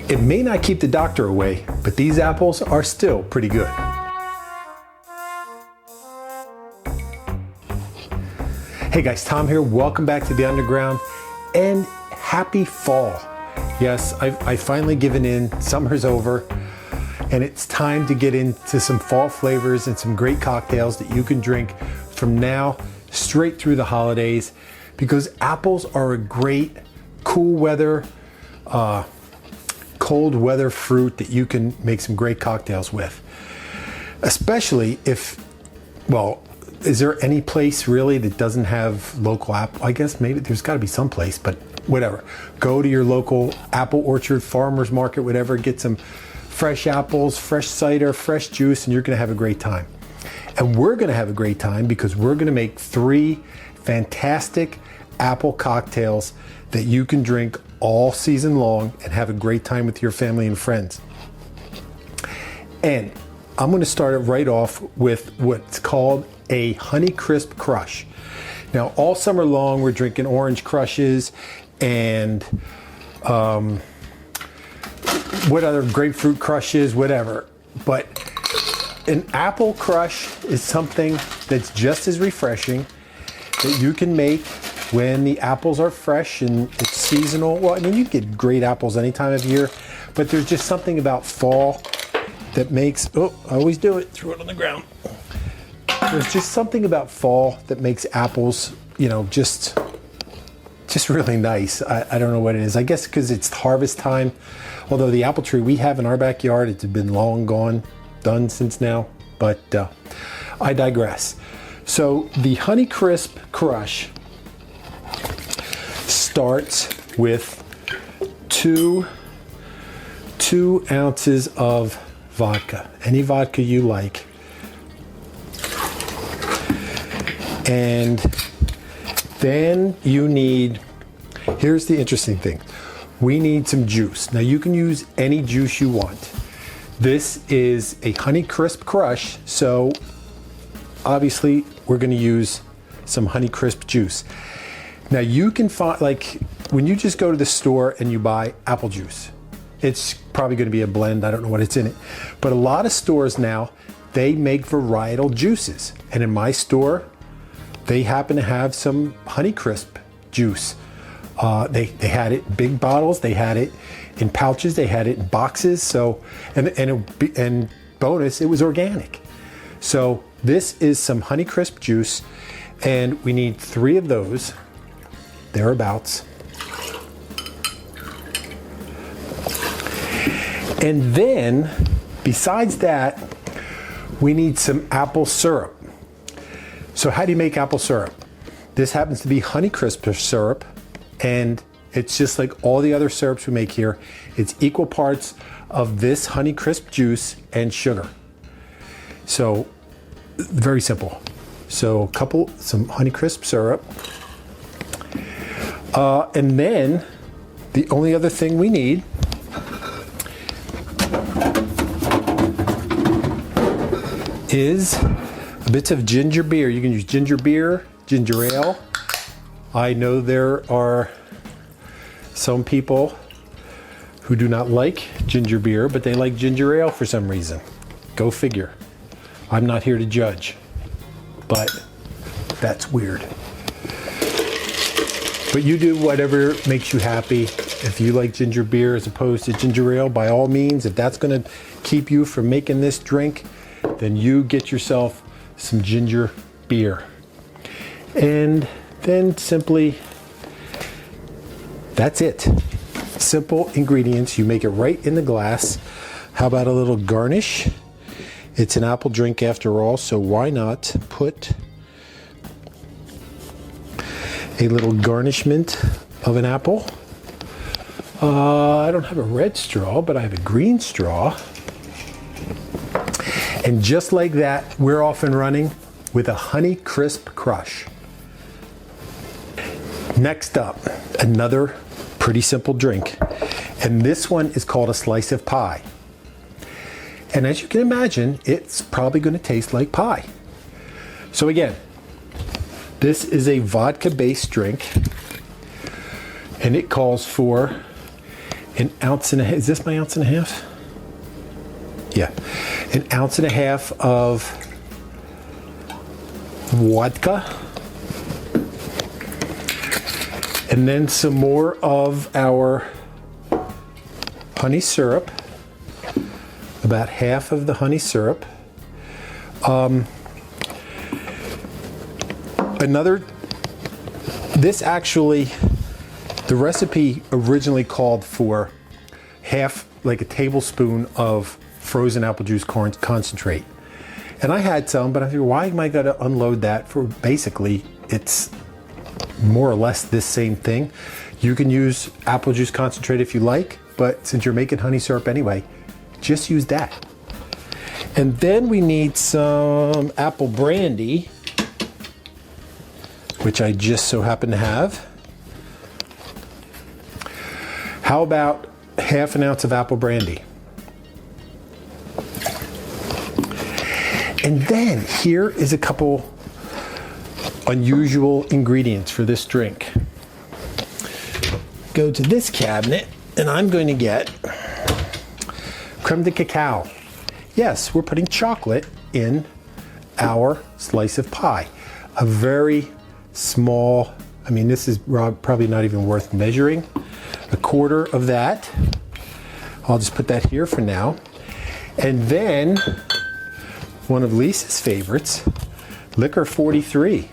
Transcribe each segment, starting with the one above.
It may not keep the doctor away, but these apples are still pretty good. Hey guys, Tom here. Welcome back to the Underground and happy fall. Yes, I've finally given in. Summer's over and it's time to get into some fall flavors and some great cocktails that you can drink from now straight through the holidays, because apples are a great cool weather, cold weather fruit that you can make some great cocktails with. Especially if, well, is there any place really that doesn't have local apple? I guess maybe there's got to be some place, but whatever. Go to your local apple orchard, farmer's market, whatever, get some fresh apples, fresh cider, fresh juice, and you're going to have a great time. And we're going to have a great time because we're going to make 3 fantastic apple cocktails that you can drink all season long and have a great time with your family and friends. And I'm going to start it right off with what's called a Honeycrisp Crush. Now, all summer long, we're drinking orange crushes and what other grapefruit crushes, whatever. But an apple crush is something that's just as refreshing that you can make when the apples are fresh and it's seasonal. Well, I mean, you get great apples any time of year, but there's just something about fall that makes, oh, I always do it, throw it on the ground. There's just something about fall that makes apples, you know, just really nice. I don't know what it is. I guess because it's harvest time. Although the apple tree we have in our backyard, it's been long gone, done since now, but I digress. So the Honeycrisp Crush starts with two ounces of vodka, any vodka you like. And then you need, here's the interesting thing. We need some juice. Now you can use any juice you want. This is a Honeycrisp Crush, so obviously we're gonna use some Honeycrisp juice. Now you can find, like when you just go to the store and you buy apple juice, it's probably gonna be a blend, I don't know what it's in it. But a lot of stores now, they make varietal juices. And in my store, they happen to have some Honeycrisp juice. They had it in big bottles, they had it in pouches, they had it in boxes. So, and bonus, it was organic. So this is some Honeycrisp juice, and we need 3 of those, thereabouts. And then, besides that, we need some apple syrup. So how do you make apple syrup? This happens to be Honeycrisp syrup, and it's just like all the other syrups we make here. It's equal parts of this Honeycrisp juice and sugar. So very simple. So some Honeycrisp syrup. And then the only other thing we need is a bit of ginger beer. You can use ginger beer, ginger ale. I know there are some people who do not like ginger beer, but they like ginger ale for some reason. Go figure. I'm not here to judge, but that's weird. But you do whatever makes you happy. If you like ginger beer as opposed to ginger ale, by all means, if that's gonna keep you from making this drink, then you get yourself some ginger beer. And then simply, that's it. Simple ingredients. You make it right in the glass. How about a little garnish? It's an apple drink after all, so why not put a little garnishment of an apple? I don't have a red straw, but I have a green straw. And just like that, we're off and running with a Honeycrisp Crush. Next up, another pretty simple drink. And this one is called a slice of pie. And as you can imagine, it's probably going to taste like pie. So again, this is a vodka-based drink, and it calls for an ounce and a half. Is this my ounce and a half? Yeah, an ounce and a half of vodka, and then some more of our honey syrup, about half of the honey syrup. This actually, the recipe originally called for half, like a tablespoon of frozen apple juice concentrate. And I had some, but I figured, why am I going to unload that for, basically, it's more or less this same thing. You can use apple juice concentrate if you like, but since you're making honey syrup anyway, just use that. And then we need some apple brandy, which I just so happen to have. How about half an ounce of apple brandy? And then here is a couple unusual ingredients for this drink. Go to this cabinet and I'm going to get creme de cacao. Yes, we're putting chocolate in our slice of pie. A very small, I mean, this is probably not even worth measuring. A quarter of that. I'll just put that here for now. And then one of Lisa's favorites, Liquor 43.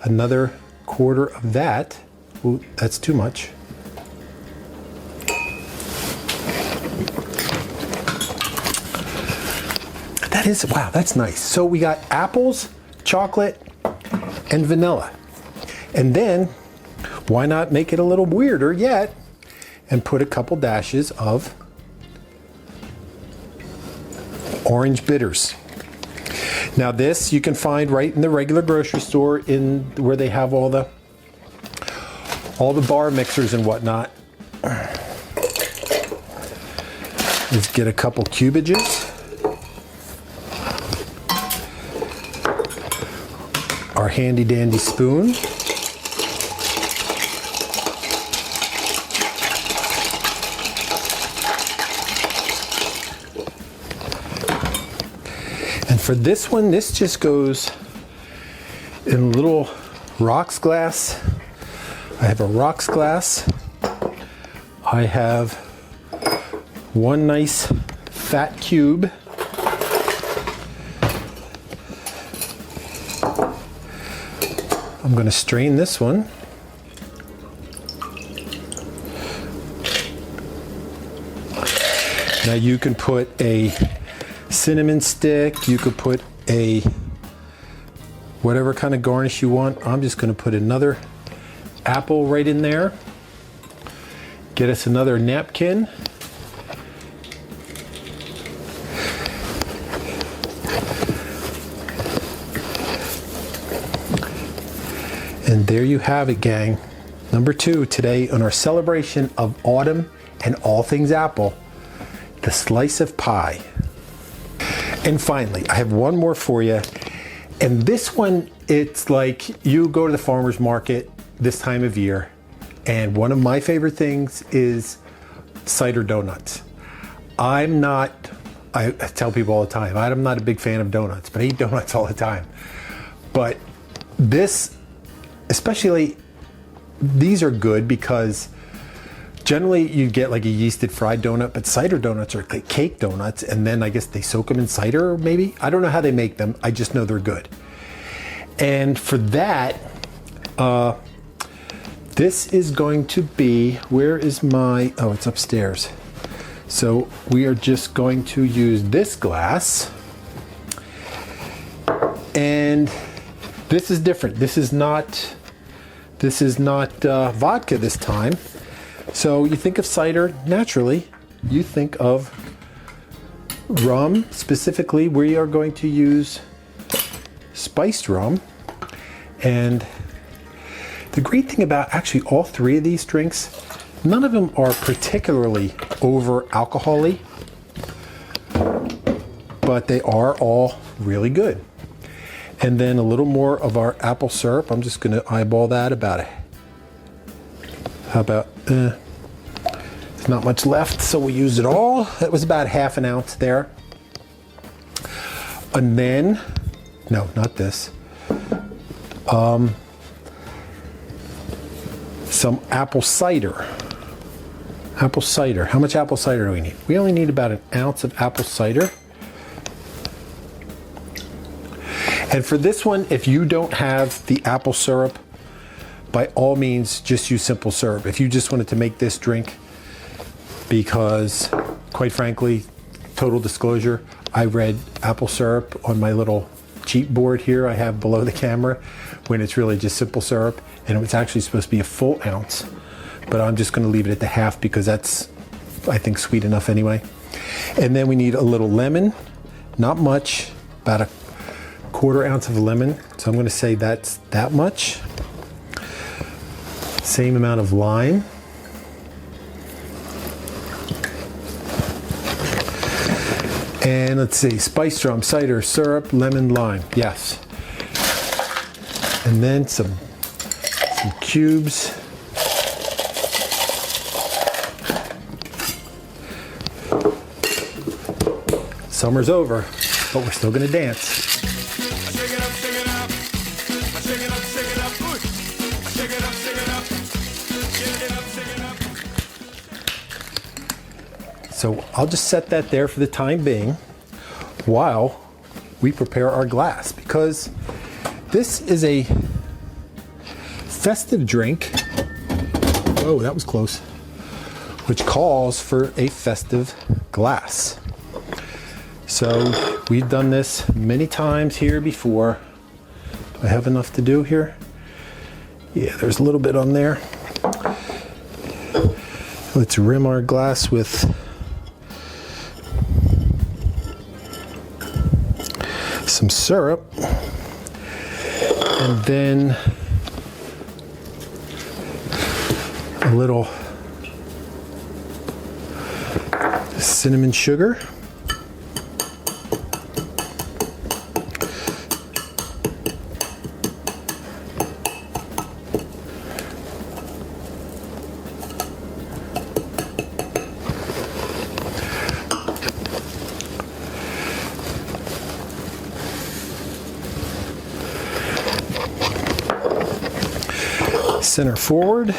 Another quarter of that. Ooh, that's too much. That is, wow, that's nice. So we got apples, chocolate, and vanilla. And then, why not make it a little weirder yet and put a couple dashes of orange bitters. Now this you can find right in the regular grocery store, in where they have all the bar mixers and whatnot. Let's get a couple cubages. Our handy dandy spoon. And for this one, this just goes in a little rocks glass. I have a rocks glass. I have one nice fat cube. I'm going to strain this one. Now you can put a cinnamon stick, you could put a whatever kind of garnish you want. I'm just going to put another apple right in there. Get us another napkin. And there you have it, gang. Number 2 today on our celebration of autumn and all things apple, the slice of pie. And finally, I have one more for you. And this one, it's like you go to the farmer's market this time of year, and one of my favorite things is cider donuts. I tell people all the time, I'm not a big fan of donuts, but I eat donuts all the time. But this, especially, these are good because generally you get like a yeasted fried donut, but cider donuts are like cake donuts, and then I guess they soak them in cider, maybe? I don't know how they make them, I just know they're good. And for that, this is going to be, where is my, oh, it's upstairs. So we are just going to use this glass. And this is different. This is not vodka this time. So you think of cider, naturally, you think of rum. Specifically, we are going to use spiced rum. And the great thing about actually all 3 of these drinks, none of them are particularly over alcohol-y, but they are all really good. And then a little more of our apple syrup. I'm just going to eyeball that about it. How about, it's not much left, so we used it all. That was about ½ an ounce there. And then, no, not this. Some apple cider. Apple cider. How much apple cider do we need? We only need about 1 ounce of apple cider. And for this one, if you don't have the apple syrup, by all means, just use simple syrup. If you just wanted to make this drink, because quite frankly, total disclosure, I read apple syrup on my little cheat board here I have below the camera when it's really just simple syrup, and it's actually supposed to be a full ounce, but I'm just going to leave it at the half because that's, I think, sweet enough anyway. And then we need a little lemon, not much, about 1/4 ounce of lemon, so I'm going to say that's that much. Same amount of lime. And let's see, spice drum, cider, syrup, lemon, lime. Yes. And then some cubes. Summer's over, but we're still gonna dance. So I'll just set that there for the time being while we prepare our glass, because this is a festive drink. Oh, that was close. Which calls for a festive glass. So we've done this many times here before. Do I have enough to do here? Yeah, there's a little bit on there. Let's rim our glass with some syrup, and then a little cinnamon sugar, center forward,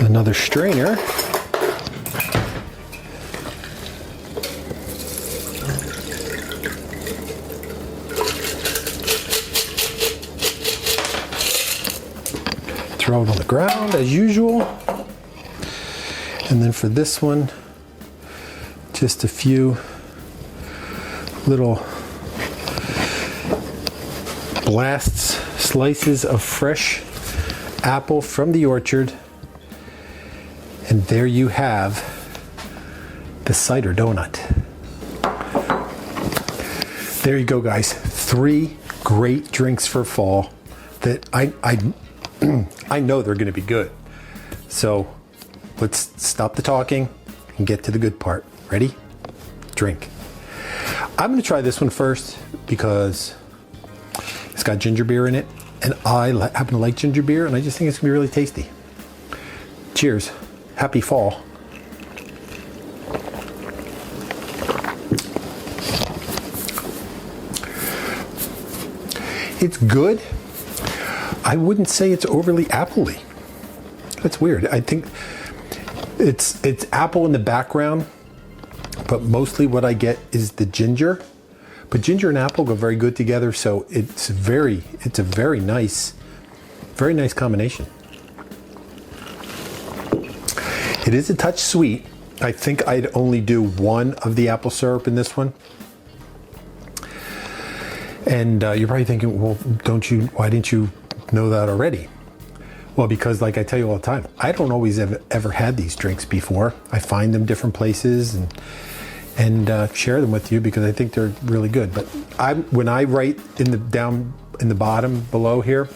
another strainer, throw it on the ground as usual, and then for this one, just a few little blasts, slices of fresh apple from the orchard, and there you have the cider donut. There you go, guys. 3 great drinks for fall that I know they're going to be good. So let's stop the talking and get to the good part. Ready? Drink. I'm going to try this one first because it's got ginger beer in it. And I happen to like ginger beer, and I just think it's gonna be really tasty. Cheers. Happy fall. It's good. I wouldn't say it's overly appley. That's weird. I think it's apple in the background, but mostly what I get is the ginger. But ginger and apple go very good together, so it's a very nice combination. It is a touch sweet. I think I'd only do 1 of the apple syrup in this one. And you're probably thinking, well, why didn't you know that already? Well, because like I tell you all the time, I don't always ever had these drinks before. I find them different places and share them with you because I think they're really good. But when I write down in the bottom below here,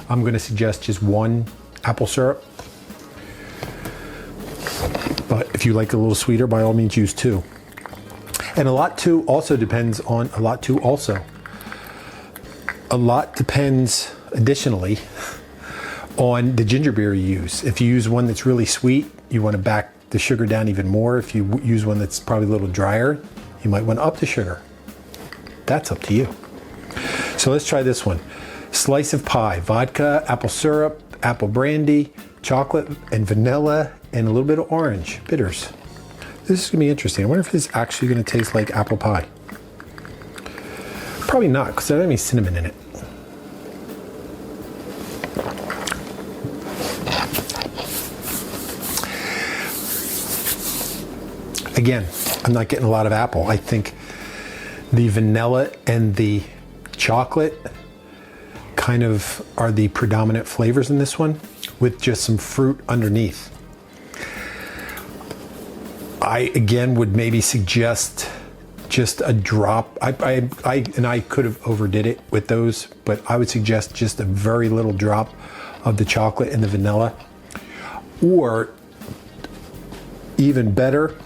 I'm going to suggest just 1 apple syrup. But if you like a little sweeter, by all means use 2. And a lot depends additionally on the ginger beer you use. If you use one that's really sweet, you want to back the sugar down even more. If you use one that's probably a little drier, you might want to up the sugar. That's up to you. So let's try this one. Slice of pie, vodka, apple syrup, apple brandy, chocolate and vanilla, and a little bit of orange bitters. This is gonna be interesting. I wonder if this is actually gonna taste like apple pie. Probably not, because there doesn't have any cinnamon in it. Again, I'm not getting a lot of apple. I think the vanilla and the chocolate kind of are the predominant flavors in this one, with just some fruit underneath. I again would maybe suggest just a drop. I could have overdid it with those, but I would suggest just a very little drop of the chocolate and the vanilla, or even better,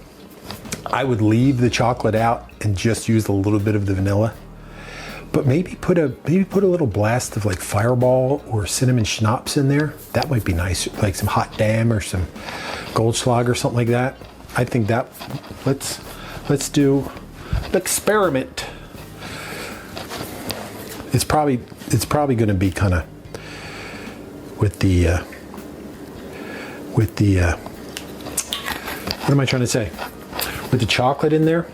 I would leave the chocolate out and just use a little bit of the vanilla. But maybe put a little blast of like Fireball or cinnamon schnapps in there. That might be nice, like some Hot Damn or some Goldschlag or something like that. I think that let's do an experiment. It's probably going to be kind of with the what am I trying to say? With the chocolate in there.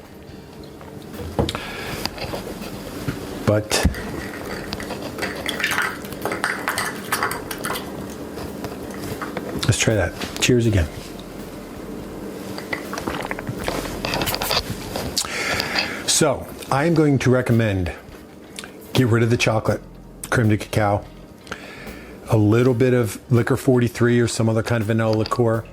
But let's try that. Cheers again. So I'm going to recommend get rid of the chocolate, creme de cacao, a little bit of liquor 43 or some other kind of vanilla liqueur,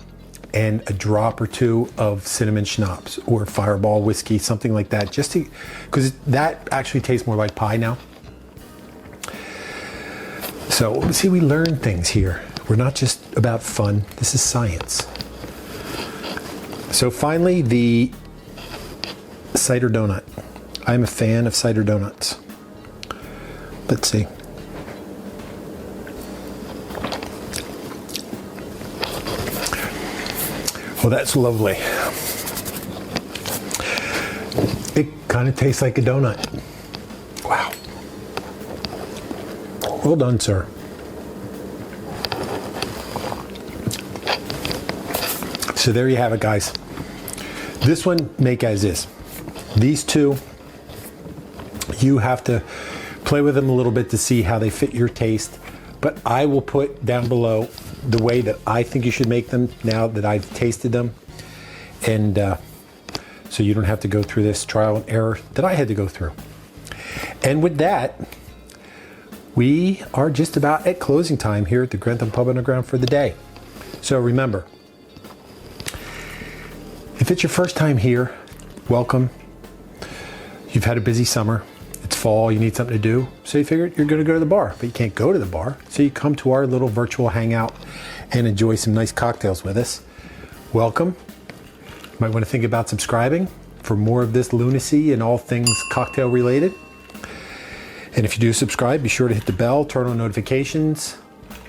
and a drop or two of cinnamon schnapps or Fireball whiskey, something like that, just to, because that actually tastes more like pie now. So see, we learn things here. We're not just about fun. This is science. So finally, the cider donut. I'm a fan of cider donuts. Let's see. Well, that's lovely. It kind of tastes like a donut. Wow. Well done, sir. So there you have it, guys. This one, make as is. These two, you have to play with them a little bit to see how they fit your taste. But I will put down below the way that I think you should make them now that I've tasted them. And so you don't have to go through this trial and error that I had to go through. And with that, we are just about at closing time here at the Grantham Pub Underground for the day. So remember, if it's your first time here, welcome. You've had a busy summer. It's fall, you need something to do. So you figured you're gonna go to the bar, but you can't go to the bar. So you come to our little virtual hangout and enjoy some nice cocktails with us. Welcome. You might wanna think about subscribing for more of this lunacy and all things cocktail related. And if you do subscribe, be sure to hit the bell, turn on notifications.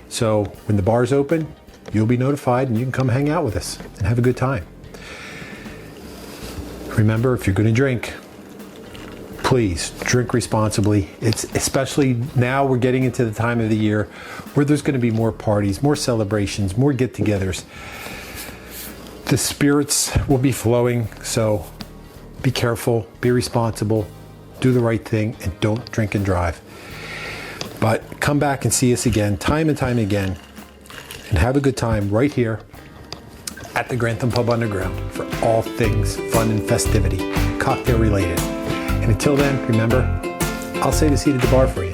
So when the bar's open, you'll be notified and you can come hang out with us and have a good time. Remember, if you're gonna drink, please drink responsibly. It's especially now we're getting into the time of the year where there's going to be more parties, more celebrations, more get-togethers. The spirits will be flowing, so be careful, be responsible, do the right thing, and don't drink and drive. But come back and see us again, time and time again, and have a good time right here at the Grantham Pub Underground for all things fun and festivity, cocktail related. And until then, remember, I'll save a seat at the bar for you.